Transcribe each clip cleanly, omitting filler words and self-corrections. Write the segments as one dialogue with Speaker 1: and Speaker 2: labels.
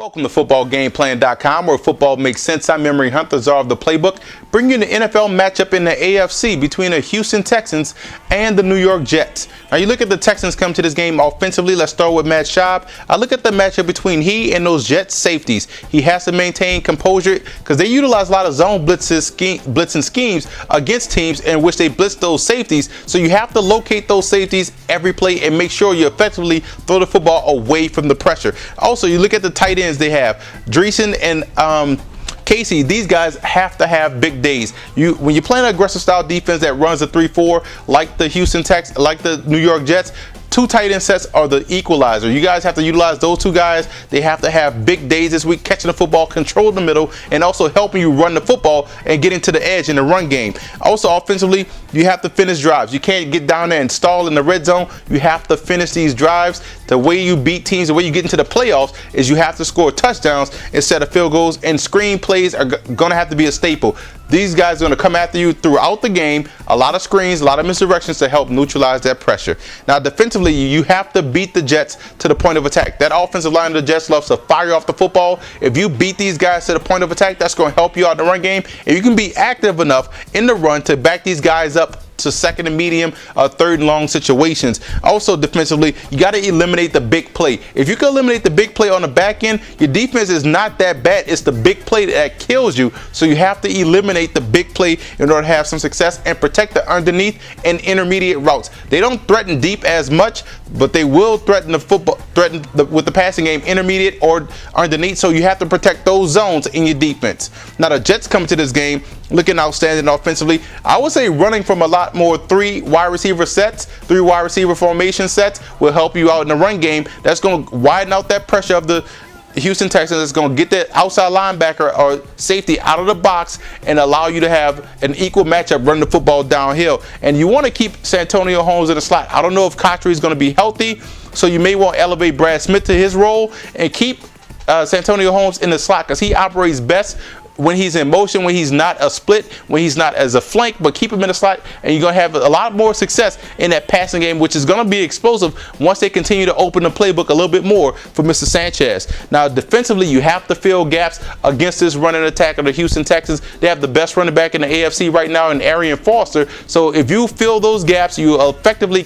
Speaker 1: Welcome to footballgameplan.com, where football makes sense. I'm Emery Hunt, the czar of the playbook, bringing you the NFL matchup in the AFC between the Houston Texans and the New York Jets. Now, you look at the Texans come to this game offensively. Let's start with Matt Schaub. I look at the matchup between he and those Jets safeties. He has to maintain composure because they utilize a lot of zone blitzing schemes against teams in which they blitz those safeties. So you have to locate those safeties every play and make sure you effectively throw the football away from the pressure. Also, you look at the tight ends they have. Dreesen and Casey, these guys have to have big days. When you play an aggressive style defense that runs a 3-4 like the Houston Texans, like the New York Jets, two tight end sets are the equalizer. You guys have to utilize those two guys. They have to have big days this week, catching the football, controlling the middle, and also helping you run the football and getting to the edge in the run game. Also, offensively, you have to finish drives. You can't get down there and stall in the red zone. You have to finish these drives. The way you beat teams, the way you get into the playoffs is you have to score touchdowns instead of field goals, and screen plays are going to have to be a staple. These guys are going to come after you throughout the game. A lot of screens, a lot of misdirections to help neutralize that pressure. Now, defensively, you have to beat the Jets to the point of attack. That offensive line of the Jets loves to fire off the football. If you beat these guys to the point of attack, that's going to help you out in the run game. And you can be active enough in the run to back these guys up to second and medium, third and long situations. Also, defensively, you got to eliminate the big play. If you can eliminate the big play on the back end, your defense is not that bad. It's the big play that kills you. So you have to eliminate the big play in order to have some success and protect the underneath and intermediate routes. They don't threaten deep as much, but they will threaten the football, with the passing game, intermediate or underneath. So you have to protect those zones in your defense. Now, the Jets come to this game looking outstanding offensively. I would say running from a lot more three wide receiver formation sets will help you out in the run game. That's going to widen out that pressure of the Houston Texans. It's going to get that outside linebacker or safety out of the box and allow you to have an equal matchup running the football downhill. And you want to keep Santonio Holmes in the slot. I don't know if Cotchery is going to be healthy, so you may want to elevate Brad Smith to his role and keep Santonio Holmes in the slot because he operates best when he's in motion, when he's not a split, when he's not as a flank, but keep him in the slot, and you're going to have a lot more success in that passing game, which is going to be explosive once they continue to open the playbook a little bit more for Mr. Sanchez. Now, defensively, you have to fill gaps against this running attack of the Houston Texans. They have the best running back in the AFC right now in Arian Foster. So if you fill those gaps, you effectively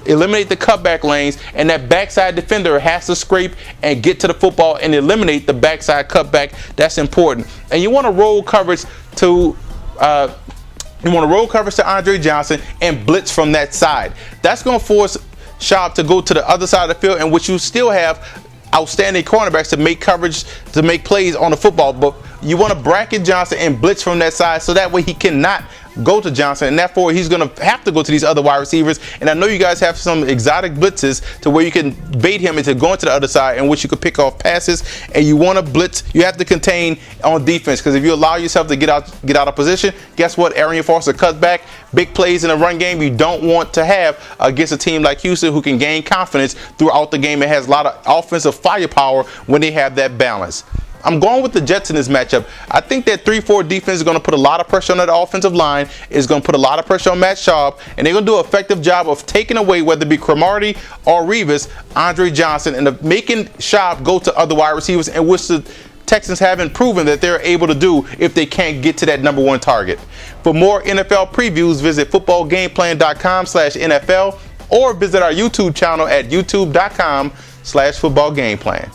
Speaker 1: eliminate the cutback lanes, and that backside defender has to scrape and get to the football and eliminate the backside cutback. That's important. And you want to roll coverage to Andre Johnson and blitz from that side. That's going to force Schaub to go to the other side of the field, in which you still have outstanding cornerbacks to make coverage, to make plays on the football. But you want to bracket Johnson and blitz from that side so that way he cannot go to Johnson, and therefore he's going to have to go to these other wide receivers. And I know you guys have some exotic blitzes to where you can bait him into going to the other side, in which you could pick off passes. And you want to blitz, you have to contain on defense, because if you allow yourself to get out of position, guess what? Arian Foster cuts back. Big plays in the run game you don't want to have against a team like Houston, who can gain confidence throughout the game and has a lot of offensive firepower when they have that balance. I'm going with the Jets in this matchup. I think that 3-4 defense is going to put a lot of pressure on that offensive line. It's going to put a lot of pressure on Matt Schaub, and they're going to do an effective job of taking away, whether it be Cromartie or Revis, Andre Johnson, and of making Schaub go to other wide receivers, and which the Texans haven't proven that they're able to do if they can't get to that number one target. For more NFL previews, visit footballgameplan.com/NFL or visit our YouTube channel at youtube.com/footballgameplan.